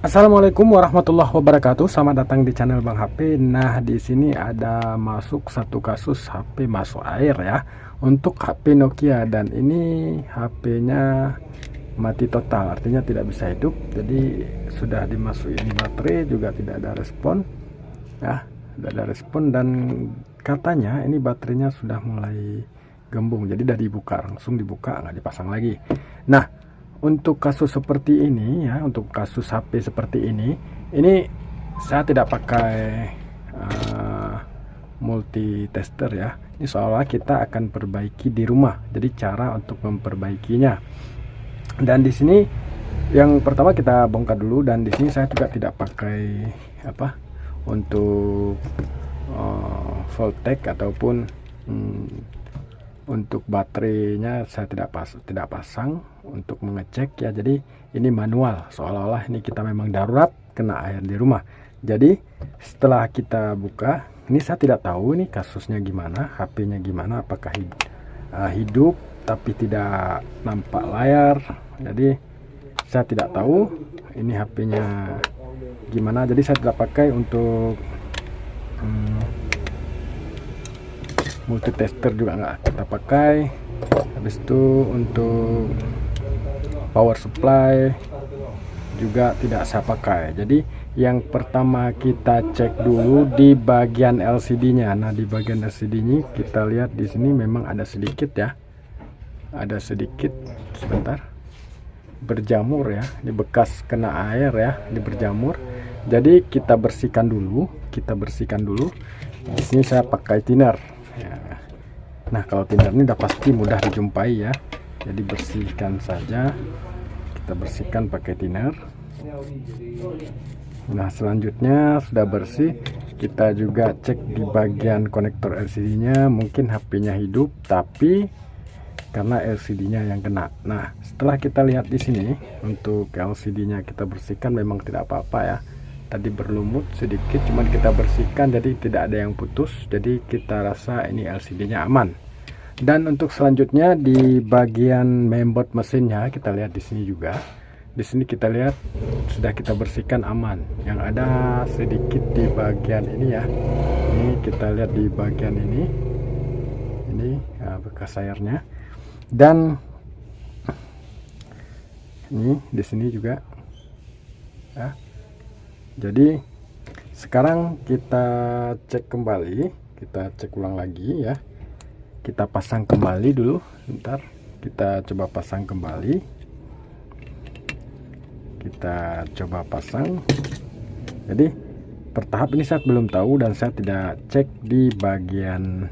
Assalamualaikum warahmatullahi wabarakatuh. Selamat datang di channel Bang HP. Nah, di sini ada masuk satu kasus HP masuk air ya. Untuk HP Nokia, dan ini HP-nya mati total, artinya tidak bisa hidup. Jadi sudah dimasukin baterai juga tidak ada respon. Ya, tidak ada respon, dan katanya ini baterainya sudah mulai gembung. Jadi udah dibuka, langsung dibuka, nggak dipasang lagi. Nah, untuk kasus seperti ini ya, untuk kasus HP seperti ini saya tidak pakai multi tester ya. Ini soalnya kita akan perbaiki di rumah. Jadi cara untuk memperbaikinya. Dan di sini yang pertama kita bongkar dulu, dan di sini saya juga tidak pakai untuk voltec ataupun untuk baterainya saya tidak pasang untuk mengecek ya. Jadi ini manual, seolah-olah ini kita memang darurat kena air di rumah. Jadi setelah kita buka, ini saya tidak tahu ini kasusnya gimana, HP-nya gimana, apakah hidup tapi tidak nampak layar. Jadi saya tidak tahu ini HP-nya gimana. Jadi saya tidak pakai untuk multi tester, juga nggak kita pakai. Habis itu untuk power supply juga tidak saya pakai. Jadi yang pertama kita cek dulu di bagian LCD-nya. Nah, di bagian LCD-nya kita lihat di sini memang ada sedikit ya, ada sedikit sebentar berjamur ya, ini bekas kena air ya, ini berjamur. Jadi kita bersihkan dulu, Di sini saya pakai thinner. Ya. Nah, kalau thinner ini udah pasti mudah dijumpai ya. Jadi bersihkan saja. Kita bersihkan pakai thinner. Nah, selanjutnya sudah bersih, kita juga cek di bagian konektor LCD-nya. Mungkin HP-nya hidup, tapi karena LCD-nya yang kena. Nah, setelah kita lihat di sini, untuk LCD-nya kita bersihkan, memang tidak apa-apa ya. Tadi berlumut sedikit, cuman kita bersihkan, jadi tidak ada yang putus. Jadi kita rasa ini LCD-nya aman. Dan untuk selanjutnya di bagian mainboard mesinnya, kita lihat di sini juga. Di sini kita lihat sudah kita bersihkan, aman. Yang ada sedikit di bagian ini ya. Ini kita lihat di bagian ini. Ini bekas airnya. Dan ini di sini juga ya. Jadi sekarang kita cek kembali, kita cek ulang lagi ya. Kita pasang kembali dulu, bentar. Kita coba pasang kembali. Kita coba pasang. Jadi bertahap ini saya belum tahu, dan saya tidak cek di bagian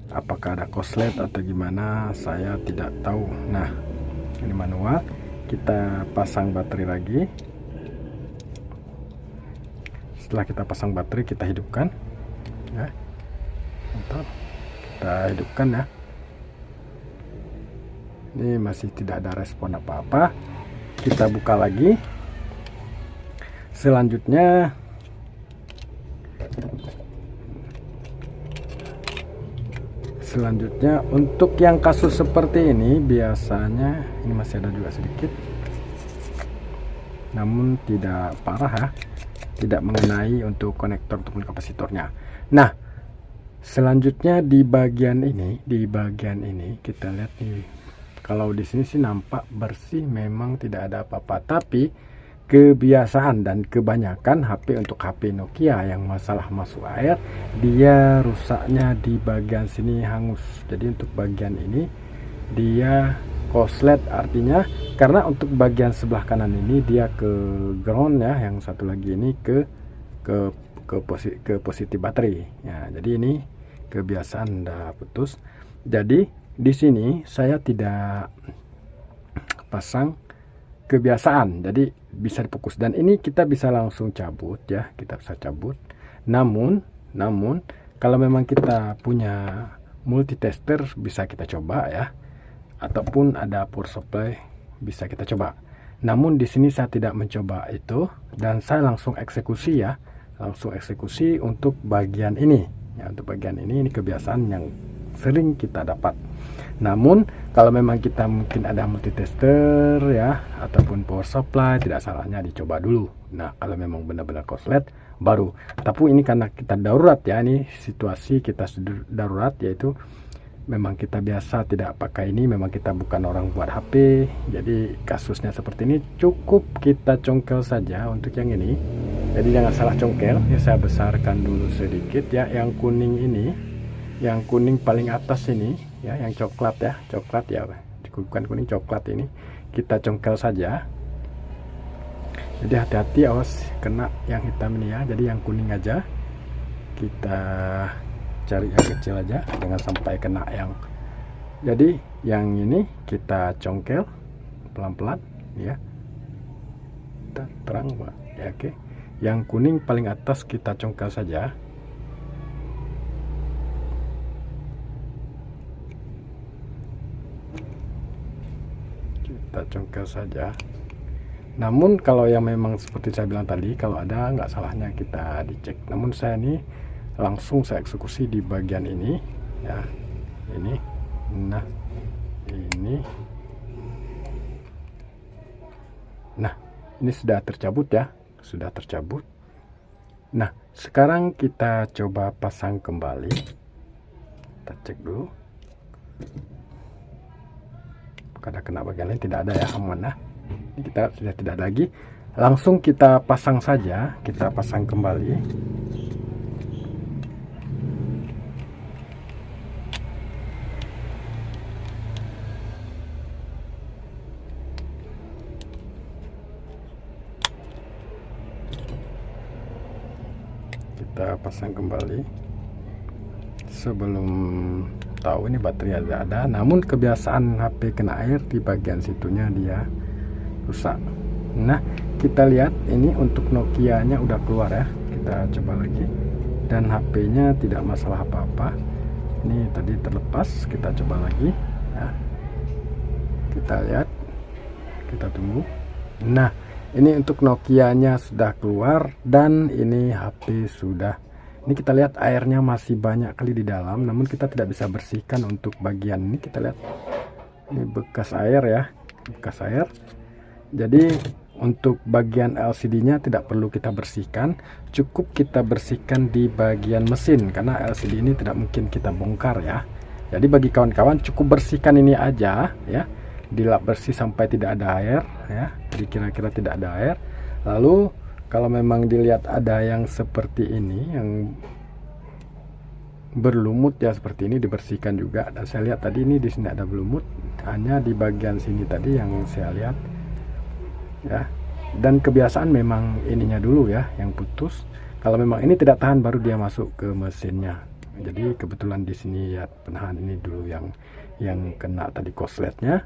apakah ada korslet atau gimana, saya tidak tahu. Nah, ini manual. Kita pasang baterai lagi. Setelah kita pasang baterai, kita hidupkan ya. Bentar, kita hidupkan ya. Ini masih tidak ada respon apa-apa. Kita buka lagi. Selanjutnya untuk yang kasus seperti ini, biasanya ini masih ada juga sedikit, namun tidak parah ya, tidak mengenai untuk konektor ataupun kapasitornya. Nah, selanjutnya di bagian ini kita lihat nih. Kalau di sini sih nampak bersih, memang tidak ada apa-apa. Tapi kebiasaan dan kebanyakan HP untuk HP Nokia yang masalah masuk air, dia rusaknya di bagian sini hangus. Jadi untuk bagian ini dia korslet, artinya karena untuk bagian sebelah kanan ini dia ke ground ya, yang satu lagi ini ke positif baterai ya. Jadi ini kebiasaan udah putus. Jadi di sini saya tidak pasang kebiasaan, jadi bisa difokus, dan ini kita bisa langsung cabut ya, kita bisa cabut. Namun kalau memang kita punya multitester, bisa kita coba ya, ataupun ada power supply bisa kita coba. Namun di sini saya tidak mencoba itu, dan saya langsung eksekusi ya, untuk bagian ini ya. Untuk bagian ini kebiasaan yang sering kita dapat. Namun kalau memang kita mungkin ada multitester ya ataupun power supply, tidak salahnya dicoba dulu. Nah kalau memang benar-benar korslet baru. Tapi ini karena kita darurat ya, ini situasi kita darurat, yaitu memang kita biasa tidak pakai ini, memang kita bukan orang buat HP. Jadi kasusnya seperti ini, cukup kita congkel saja untuk yang ini. Jadi jangan salah congkel ya, saya besarkan dulu sedikit ya. Yang kuning ini, yang kuning paling atas ini ya, yang coklat ya, coklat ya, bukan kuning, coklat ini kita congkel saja. Jadi hati-hati, awas kena yang hitam ini ya. Jadi yang kuning aja kita cari yang kecil aja, jangan sampai kena yang. Jadi yang ini kita congkel pelan-pelan ya, kita terang ya. Oke, yang kuning paling atas kita congkel saja. Kita congkel saja. Namun kalau yang memang seperti saya bilang tadi, kalau ada nggak salahnya kita dicek. Namun saya ini langsung saya eksekusi di bagian ini ya, ini, nah ini, nah ini sudah tercabut ya, sudah tercabut. Nah sekarang kita coba pasang kembali, kita cek dulu apakah kena bagian lain. Tidak ada ya, aman. Nah ini kita sudah tidak lagi, langsung kita pasang saja, kita pasang kembali. Kita pasang kembali sebelum tahu ini baterai ada. Namun kebiasaan HP kena air di bagian situnya dia rusak. Nah kita lihat ini untuk Nokia nya udah keluar ya, kita coba lagi, dan HP-nya tidak masalah apa-apa. Ini tadi terlepas, kita coba lagi ya. Kita lihat, kita tunggu. Nah ini untuk Nokia nya sudah keluar, dan ini HP sudah. Ini kita lihat airnya masih banyak kali di dalam, namun kita tidak bisa bersihkan untuk bagian ini. Kita lihat ini bekas air ya, bekas air. Jadi untuk bagian LCD nya tidak perlu kita bersihkan, cukup kita bersihkan di bagian mesin, karena LCD ini tidak mungkin kita bongkar ya. Jadi bagi kawan-kawan cukup bersihkan ini aja ya, dilap bersih sampai tidak ada air ya, jadi kira-kira tidak ada air. Lalu kalau memang dilihat ada yang seperti ini, yang berlumut ya seperti ini, dibersihkan juga. Dan saya lihat tadi ini di sini ada berlumut, hanya di bagian sini tadi yang saya lihat ya. Dan kebiasaan memang ininya dulu ya yang putus. Kalau memang ini tidak tahan, baru dia masuk ke mesinnya. Jadi kebetulan di sini ya penahan ini dulu yang kena tadi korsletnya.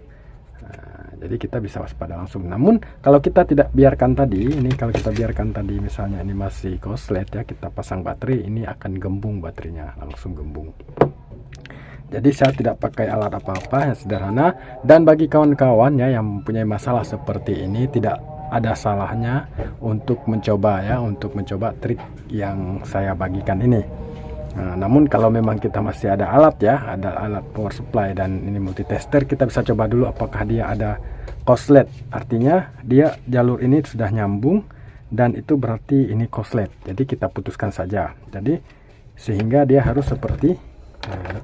Nah, jadi kita bisa waspada langsung. Namun kalau kita tidak biarkan tadi, ini kalau kita biarkan tadi misalnya ini masih korslet ya, kita pasang baterai, ini akan gembung baterainya, langsung gembung. Jadi saya tidak pakai alat apa-apa, yang sederhana. Dan bagi kawan-kawan ya yang mempunyai masalah seperti ini, tidak ada salahnya untuk mencoba ya, untuk mencoba trik yang saya bagikan ini. Nah, namun kalau memang kita masih ada alat ya, ada alat power supply dan ini multitester, kita bisa coba dulu apakah dia ada korslet. Artinya dia jalur ini sudah nyambung, dan itu berarti ini korslet. Jadi kita putuskan saja. Jadi sehingga dia harus seperti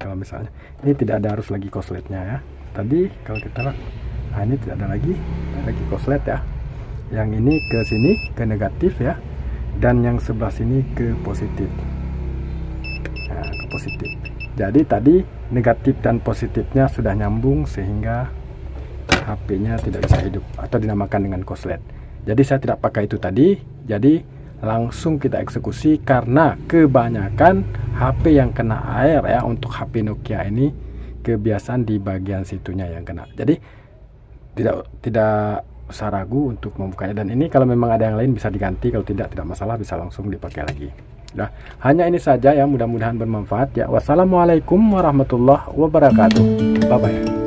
kalau misalnya ini tidak ada harus lagi korsletnya ya. Tadi kalau kita nah ini tidak ada lagi korslet ya. Yang ini ke sini ke negatif ya, dan yang sebelah sini ke positif. Nah, ke positif. Jadi tadi negatif dan positifnya sudah nyambung sehingga HP-nya tidak bisa hidup atau dinamakan dengan korslet. Jadi saya tidak pakai itu tadi. Jadi langsung kita eksekusi, karena kebanyakan HP yang kena air ya, untuk HP Nokia ini kebiasaan di bagian situnya yang kena. Jadi tidak usah ragu untuk membukanya. Dan ini kalau memang ada yang lain bisa diganti, kalau tidak masalah, bisa langsung dipakai lagi. Nah, hanya ini saja ya, mudah-mudahan bermanfaat ya. Wassalamualaikum warahmatullahi wabarakatuh. Bye bye.